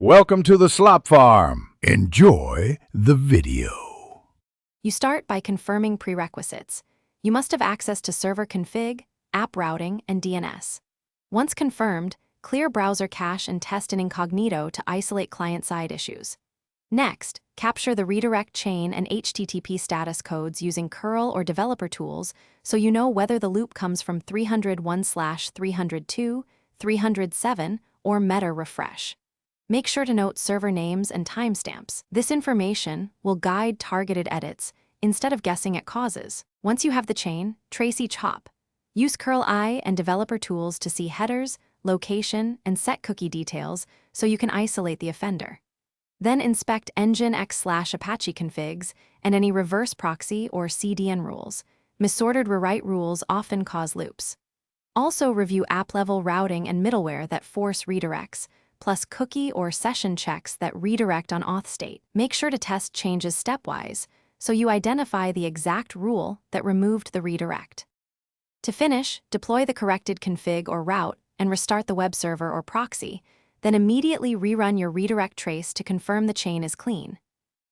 Welcome to the Slop Farm. Enjoy the video. You start by confirming prerequisites. You must have access to server config, app routing, and DNS. Once confirmed, clear browser cache and test in incognito to isolate client-side issues. Next, capture the redirect chain and HTTP status codes using curl or developer tools so you know whether the loop comes from 301/302, 307, or meta refresh. Make sure to note server names and timestamps. This information will guide targeted edits instead of guessing at causes. Once you have the chain, trace each hop. Use curl-i and developer tools to see headers, location, and set cookie details so you can isolate the offender. Then inspect nginx/apache configs and any reverse proxy or CDN rules. Misordered rewrite rules often cause loops. Also review app-level routing and middleware that force redirects, plus cookie or session checks that redirect on auth state. Make sure to test changes stepwise so you identify the exact rule that removed the redirect. To finish, deploy the corrected config or route and restart the web server or proxy, then immediately rerun your redirect trace to confirm the chain is clean.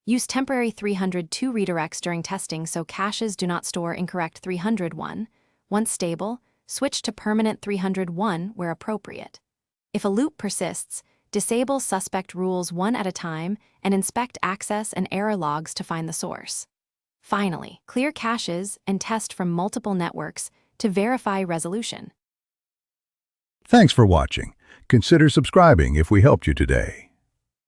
Use temporary 302 redirects during testing so caches do not store incorrect 301. Once stable, switch to permanent 301 where appropriate. If a loop persists, disable suspect rules one at a time and inspect access and error logs to find the source. Finally, clear caches and test from multiple networks to verify resolution. Thanks for watching. Consider subscribing if we helped you today.